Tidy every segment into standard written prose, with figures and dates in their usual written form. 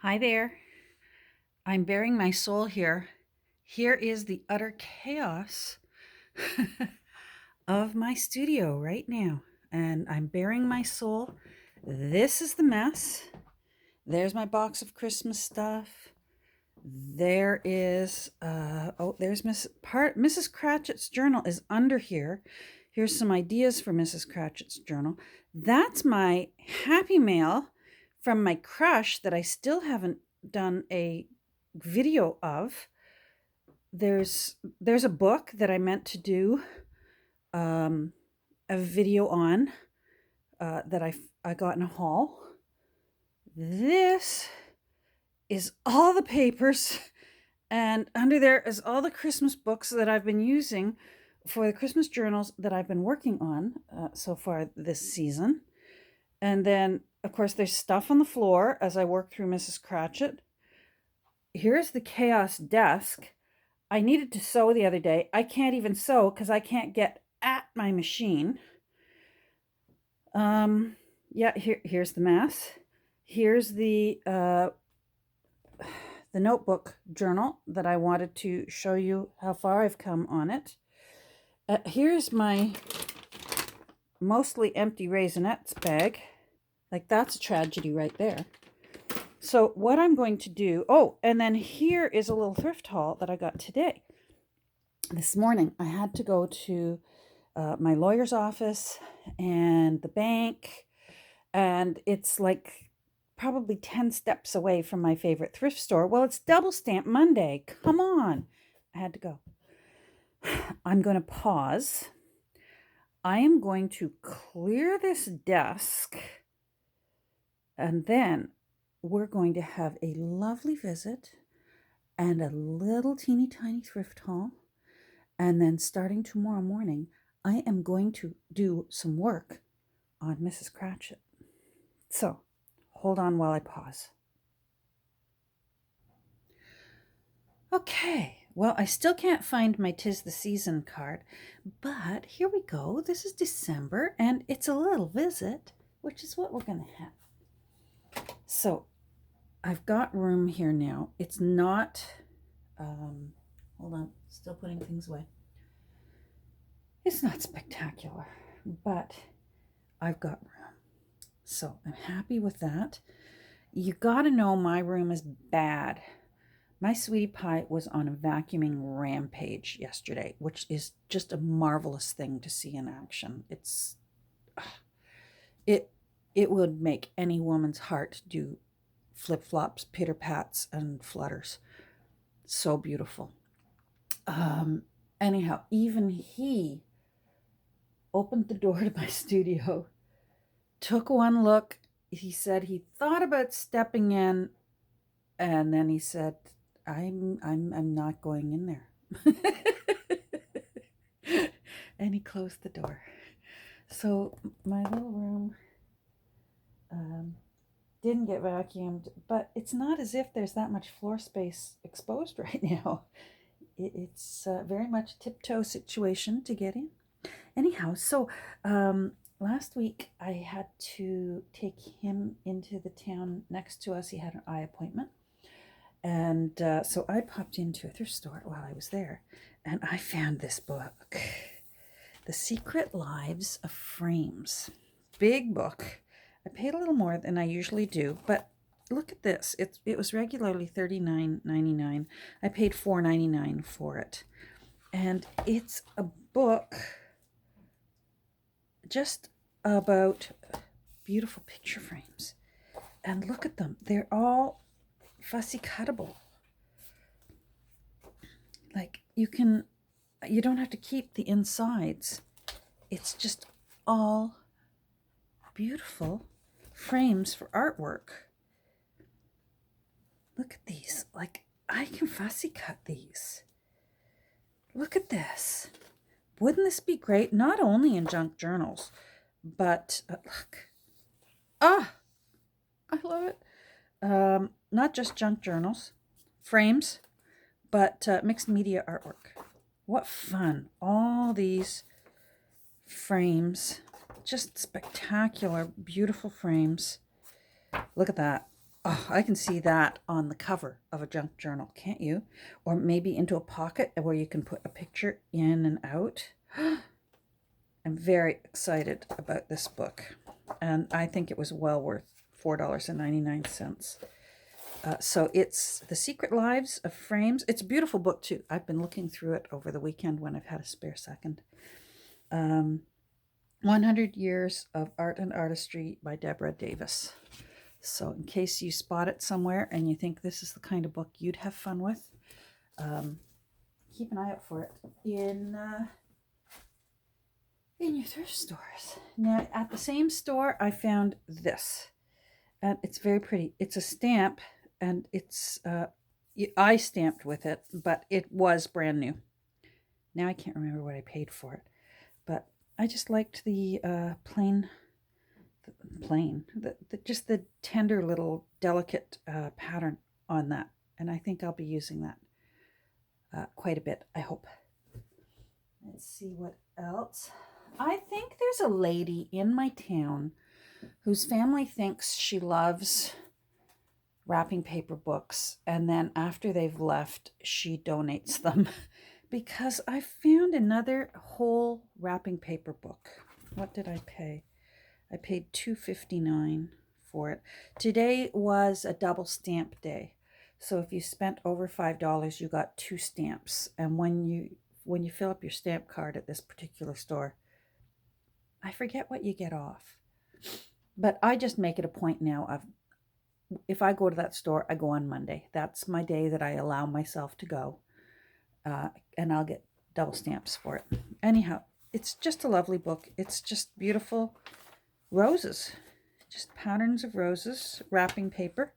Hi there. I'm bearing my soul here. Here is the utter chaos of my studio right now. And I'm bearing my soul. This is the mess. There's my box of Christmas stuff. There is, there's Mrs. Cratchit's journal is under here. Here's some ideas for Mrs. Cratchit's journal. That's my happy mail from my crush that I still haven't done a video of. There's a book that I meant to do a video on that I got in a haul. This is all the papers, and under there is all the Christmas books that I've been using for the Christmas journals that I've been working on so far this season. And then, of course, there's stuff on the floor as I work through Mrs. Cratchit. Here's the chaos desk. I needed to sew the other day. I can't even sew because I can't get at my machine. Here's the mess. Here's the notebook journal that I wanted to show you how far I've come on it. Here's my mostly empty Raisinets bag. Like, that's a tragedy right there. So what I'm going to do, and then here is a little thrift haul that I got today. This morning, I had to go to my lawyer's office and the bank, and it's like probably 10 steps away from my favorite thrift store. Well, it's Double Stamp Monday. Come on. I had to go. I'm going to pause. I am going to clear this desk, and then we're going to have a lovely visit and a little teeny tiny thrift haul. And then starting tomorrow morning, I am going to do some work on Mrs. Cratchit. So hold on while I pause. Okay, well, I still can't find my 'Tis the Season card, but here we go. This is December, and it's a little visit, which is what we're going to have. So I've got room here now. It's not, hold on, still putting things away. It's not spectacular, but I've got room. So I'm happy with that. You gotta know my room is bad. My sweetie pie was on a vacuuming rampage yesterday, which is just a marvelous thing to see in action. It would make any woman's heart do flip-flops, pitter-pats, and flutters. So beautiful. Anyhow, even he opened the door to my studio, took one look. He said he thought about stepping in, and then he said, I'm not going in there. And he closed the door. So my little room didn't get vacuumed, but it's not as if there's that much floor space exposed right now. It's very much a tiptoe situation to get in. Anyhow, so last week I had to take him into the town next to us. He had an eye appointment. And so I popped into a thrift store while I was there, and I found this book, The Secret Lives of Frames. Big book. I paid a little more than I usually do, but look at this. It was regularly $39.99. I paid $4.99 for it. And it's a book just about beautiful picture frames. And look at them. They're all fussy cuttable. Like, you don't have to keep the insides. It's just all beautiful frames for artwork. Look at these. Like, I can fussy cut these. Look at this. Wouldn't this be great? Not only in junk journals, but look. I love it. Not just junk journals, frames, but mixed media artwork. What fun. All these frames, just spectacular, beautiful frames. Look at that. Oh, I can see that on the cover of a junk journal, can't you? Or maybe into a pocket where you can put a picture in and out. I'm very excited about this book, and I think it was well worth $4.99. So it's The Secret Lives of Frames. It's a beautiful book, too. I've been looking through it over the weekend when I've had a spare second. 100 Years of Art and Artistry by Deborah Davis. So in case you spot it somewhere and you think this is the kind of book you'd have fun with, keep an eye out for it in your thrift stores. Now, at the same store, I found this. And it's very pretty. It's a stamp, and it's I stamped with it, but it was brand new. Now I can't remember what I paid for it, but I just liked the just the tender little delicate pattern on that, and I think I'll be using that quite a bit, I hope. Let's see what else. I think there's a lady in my town whose family thinks she loves wrapping paper books, and then after they've left, she donates them because I found another whole wrapping paper book. What did I pay? I paid $2.59 for it. Today was a double stamp day, so if you spent over $5, you got 2 stamps. And when you fill up your stamp card at this particular store, I forget what you get off. But I just make it a point now of, if I go to that store, I go on Monday. That's my day that I allow myself to go. And I'll get double stamps for it. Anyhow, it's just a lovely book. It's just beautiful roses. Just patterns of roses, wrapping paper.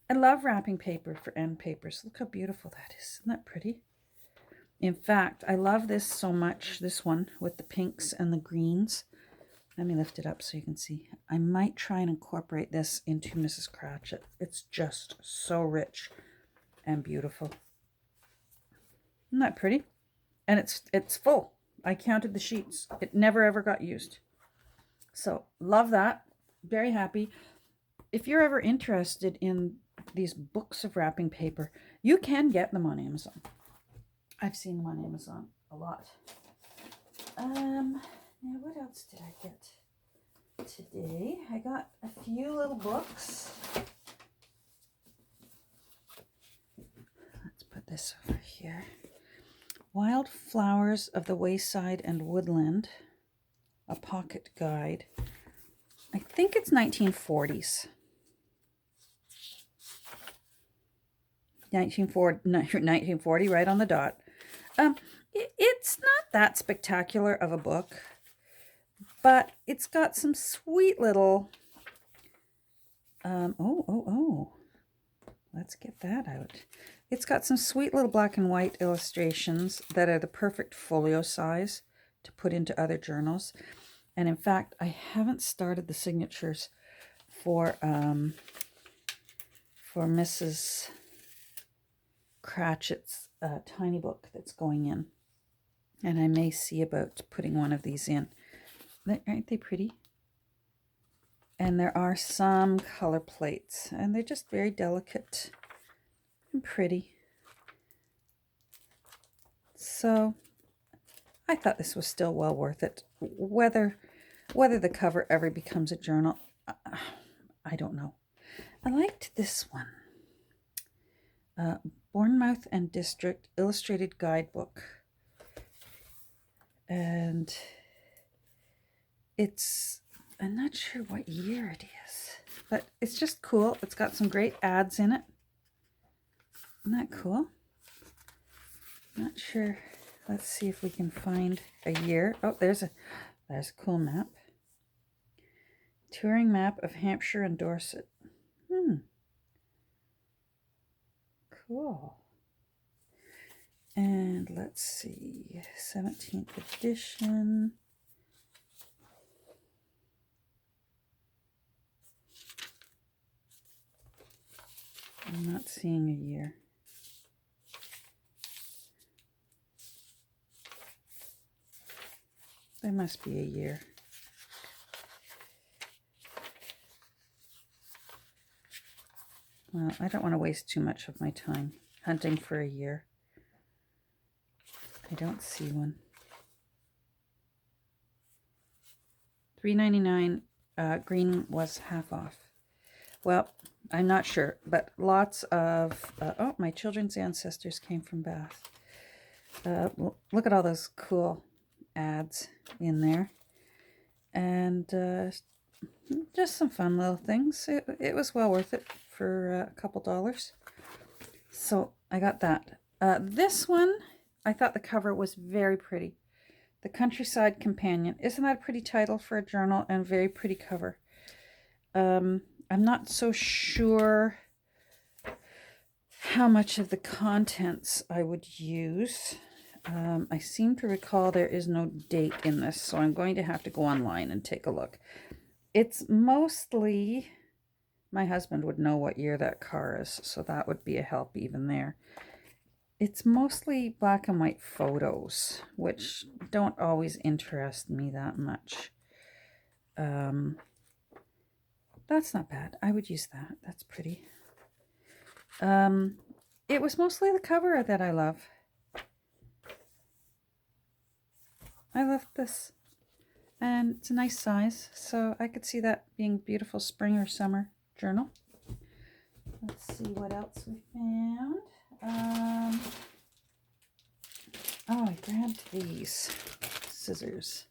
I love wrapping paper for end papers. Look how beautiful that is. Isn't that pretty? In fact, I love this so much, this one with the pinks and the greens. Let me lift it up so you can see. I might try and incorporate this into Mrs. Cratchit. It's just so rich and beautiful. Isn't that pretty? And it's full. I counted the sheets. It never ever got used. So love that. Very happy. If you're ever interested in these books of wrapping paper, you can get them on Amazon. I've seen them on Amazon a lot. Now, what else did I get today? I got a few little books. Let's put this over here. Wild Flowers of the Wayside and Woodland, a pocket guide. I think it's 1940s. 1940, right on the dot. It's not that spectacular of a book, but it's got some sweet little, let's get that out. It's got some sweet little black and white illustrations that are the perfect folio size to put into other journals. And in fact, I haven't started the signatures for Mrs. Cratchit's tiny book that's going in. And I may see about putting one of these in. Aren't they pretty? And there are some color plates, and they're just very delicate and pretty. So I thought this was still well worth it. Whether the cover ever becomes a journal, I don't know. I liked this one. Bournemouth and District Illustrated Guidebook. And I'm not sure what year it is, but it's just cool. It's got some great ads in it. Isn't that cool? Not sure. Let's see if we can find a year. Oh, there's a cool map. Touring map of Hampshire and Dorset. Cool. And let's see, 17th edition. I'm not seeing a year. There must be a year. Well, I don't want to waste too much of my time hunting for a year. I don't see one. $3.99. Green was half off. Well, I'm not sure, but lots of... oh, my children's ancestors came from Bath. Look at all those cool ads in there. And just some fun little things. It was well worth it for a couple dollars. So I got that. This one, I thought the cover was very pretty. The Countryside Companion. Isn't that a pretty title for a journal and very pretty cover? I'm not so sure how much of the contents I would use. I seem to recall there is no date in this, so I'm going to have to go online and take a look. It's mostly, my husband would know what year that car is, so that would be a help even there. It's mostly black and white photos, which don't always interest me that much. That's not bad. I would use that. That's pretty. It was mostly the cover that I love. I love this. And it's a nice size, so I could see that being beautiful spring or summer journal. Let's see what else we found. Oh, I grabbed these scissors.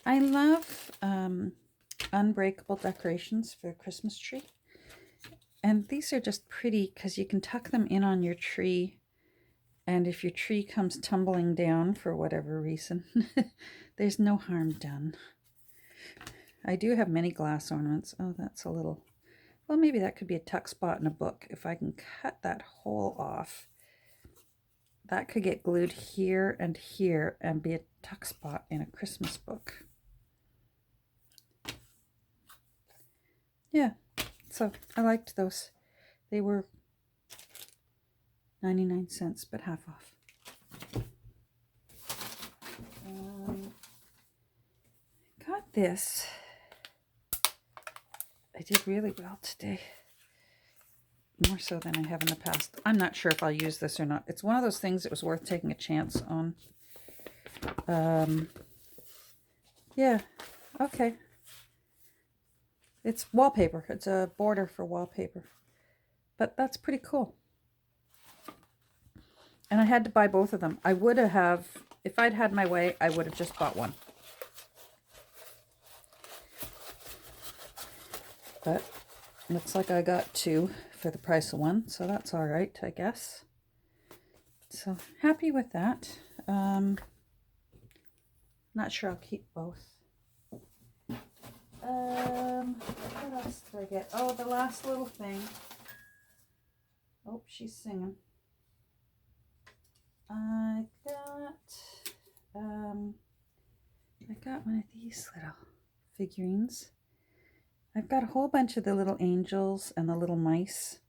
I love unbreakable decorations for a Christmas tree. And these are just pretty because you can tuck them in on your tree. And if your tree comes tumbling down for whatever reason, there's no harm done. I do have many glass ornaments. Oh, that's a little... Well, maybe that could be a tuck spot in a book. If I can cut that hole off, that could get glued here and be a tuck spot in a Christmas book. Yeah, so I liked those. They were 99 cents, but half off. Got this. I did really well today. More so than I have in the past. I'm not sure if I'll use this or not. It's one of those things that was worth taking a chance on. Yeah, okay. It's wallpaper. It's a border for wallpaper. But that's pretty cool. And I had to buy both of them. I would have, if I'd had my way, I would have just bought one. But looks like I got two for the price of one, so that's all right, I guess. So happy with that. Not sure I'll keep both. What else did I get? Oh, the last little thing. Oh, she's singing. I got one of these little figurines. I've got a whole bunch of the little angels and the little mice.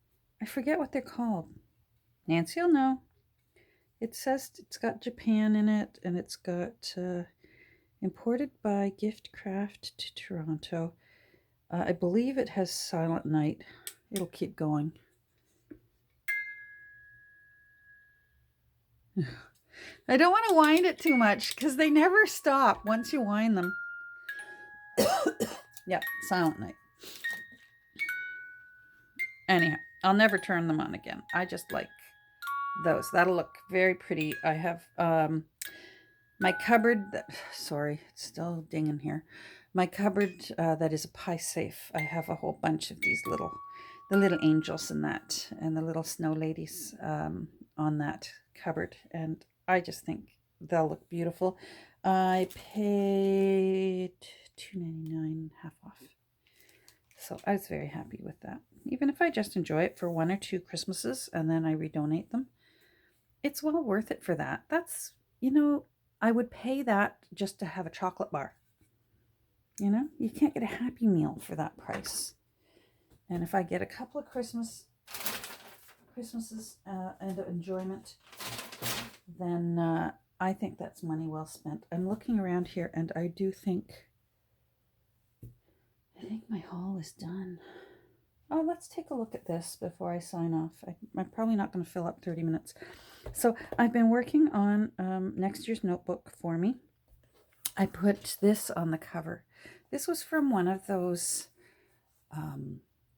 I forget what they're called. Nancy will know. It says it's got Japan in it, and it's got imported by Gift Craft to Toronto. I believe it has Silent Night. It'll keep going. I don't want to wind it too much because they never stop once you wind them. Yep, Silent Night. Anyhow, I'll never turn them on again. I just like those. That'll look very pretty. I have my cupboard that, sorry, it's still dinging here. My cupboard that is a pie safe. I have a whole bunch of these the little angels in that, and the little snow ladies on that cupboard, and I just think they'll look beautiful. I paid $2.99, half off. So I was very happy with that. Even if I just enjoy it for 1 or 2 Christmases and then I redonate them, it's well worth it for that. That's, you know, I would pay that just to have a chocolate bar. You know, you can't get a Happy Meal for that price. And if I get a couple of Christmases and enjoyment, then I think that's money well spent. I'm looking around here and I do think I think my haul is done. Oh, let's take a look at this before I sign off. I'm probably not going to fill up 30 minutes. So I've been working on next year's notebook for me. I put this on the cover. This was from one of those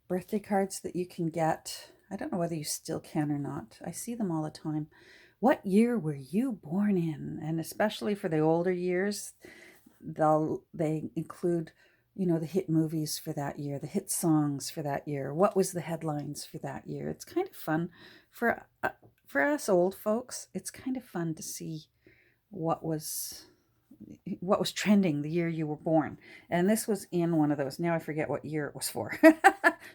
birthday cards that you can get. I don't know whether you still can or not. I see them all the time. What year were you born in? And especially for the older years, they include, you know, the hit movies for that year, the hit songs for that year. What was the headlines for that year? It's kind of fun for us old folks. It's kind of fun to see what was trending the year you were born. And this was in one of those. Now I forget what year it was for.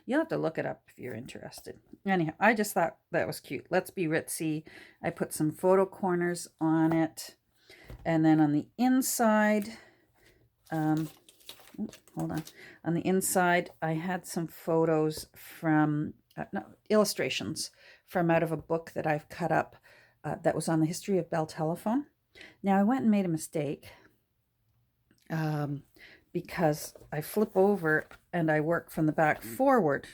You'll have to look it up if you're interested. Anyhow, I just thought that was cute. Let's be ritzy. I put some photo corners on it. And then on the inside, hold on. On the inside, I had some photos from, illustrations from out of a book that I've cut up that was on the history of Bell Telephone. Now, I went and made a mistake because I flip over and I work from the back forward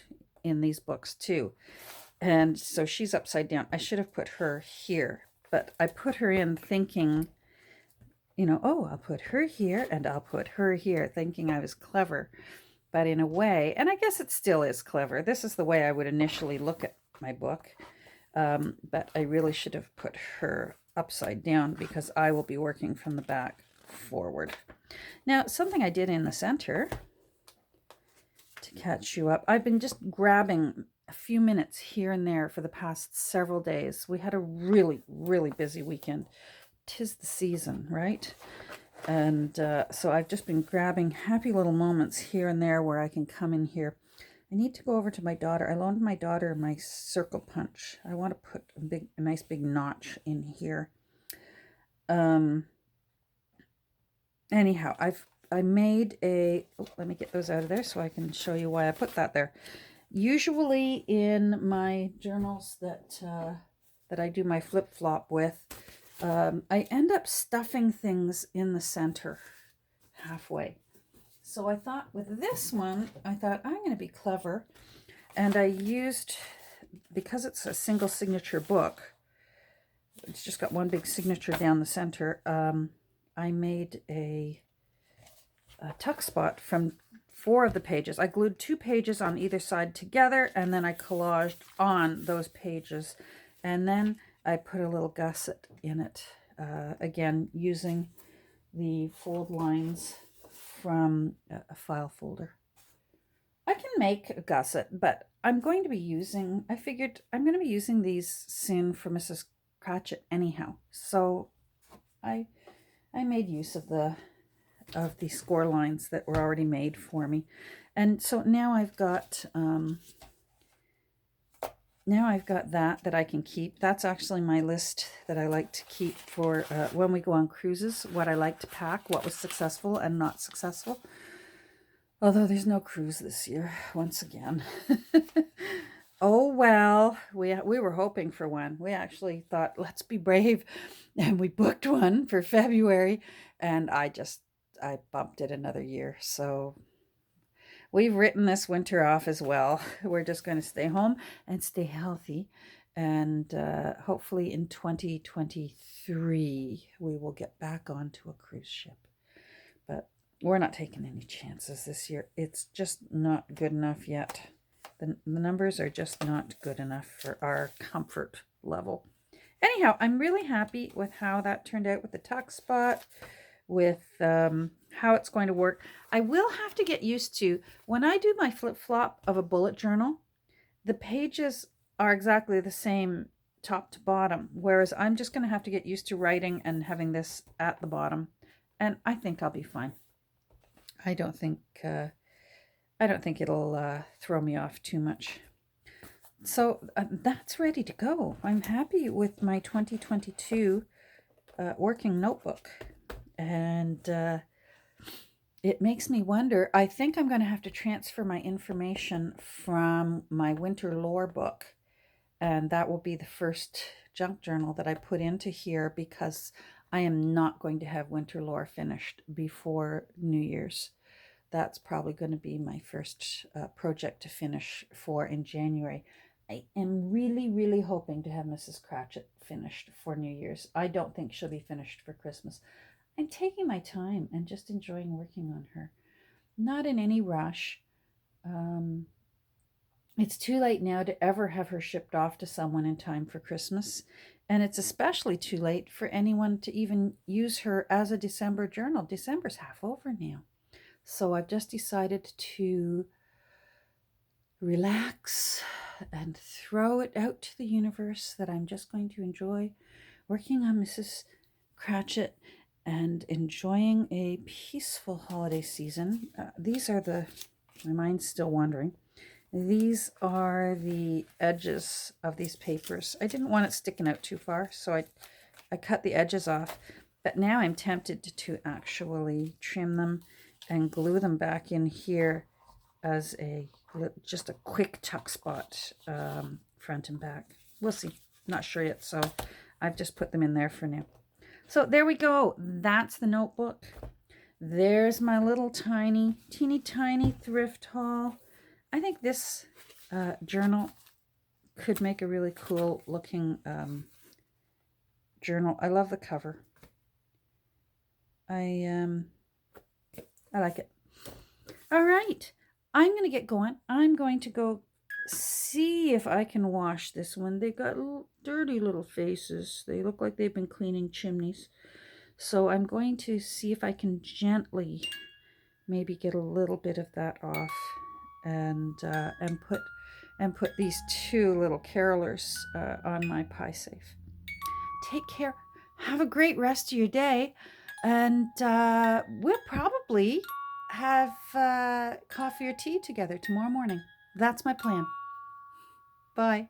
in these books too. And so she's upside down. I should have put her here, but I put her in thinking, you know, oh, I'll put her here and I'll put her here, thinking I was clever. But in a way, and I guess it still is clever, this is the way I would initially look at my book. But I really should have put her upside down because I will be working from the back forward. Now, something I did in the center to catch you up, I've been just grabbing a few minutes here and there for the past several days. We had a really, really busy weekend. 'Tis the season, right? And so I've just been grabbing happy little moments here and there where I can come in here. I need to go over to my daughter. I loaned my daughter my circle punch. I want to put a nice big notch in here. Anyhow, I made a, let me get those out of there so I can show you why I put that there. Usually in my journals that I do my flip-flop with, I end up stuffing things in the center halfway. So I thought with this one, I'm going to be clever. And I used, because it's a single signature book, it's just got one big signature down the center, I made a tuck spot from 4 of the pages. I glued 2 pages on either side together, and then I collaged on those pages. And then I put a little gusset in it, again, using the fold lines from a file folder. I can make a gusset, but I'm going to be using, I figured I'm going to be using these soon for Mrs. Cratchit anyhow. So I made use of the score lines that were already made for me. And so now I've got that I can keep. That's actually my list that I like to keep for when we go on cruises, what I like to pack, what was successful and not successful. Although there's no cruise this year, once again. Oh, well, we were hoping for one. We actually thought, let's be brave. And we booked one for February. And I bumped it another year. So we've written this winter off as well. We're just going to stay home and stay healthy. And hopefully in 2023, we will get back onto a cruise ship. But we're not taking any chances this year. It's just not good enough yet. The numbers are just not good enough for our comfort level. Anyhow, I'm really happy with how that turned out with the tuck spot, with how it's going to work. I will have to get used to, when I do my flip-flop of a bullet journal, the pages are exactly the same top to bottom, whereas I'm just going to have to get used to writing and having this at the bottom, and I think I'll be fine. I don't think it'll throw me off too much. So that's ready to go. I'm happy with my 2022 working notebook. And it makes me wonder, I think I'm going to have to transfer my information from my winter lore book. And that will be the first junk journal that I put into here, because I am not going to have winter lore finished before New Year's. that's probably going to be my first project to finish for in January. I am really, really hoping to have Mrs. Cratchit finished for New Year's. I don't think she'll be finished for Christmas. I'm taking my time and just enjoying working on her. Not in any rush. It's too late now to ever have her shipped off to someone in time for Christmas. And it's especially too late for anyone to even use her as a December journal. December's half over now. So I've just decided to relax and throw it out to the universe that I'm just going to enjoy working on Mrs. Cratchit and enjoying a peaceful holiday season. These are my mind's still wandering. These are the edges of these papers. I didn't want it sticking out too far, so I cut the edges off. But now I'm tempted to actually trim them and glue them back in here as just a quick tuck spot, front and back. We'll see. Not sure yet, so I've just put them in there for now. So there we go. That's the notebook. There's my little teeny tiny thrift haul. I think this journal could make a really cool looking journal. I love the cover. I like it. All right, I'm going to get going. I'm going to go see if I can wash this one. They've got dirty little faces. They look like they've been cleaning chimneys. So I'm going to see if I can gently maybe get a little bit of that off and put these two little carolers on my pie safe. Take care. Have a great rest of your day. And we'll probably have coffee or tea together tomorrow morning. That's my plan. Bye.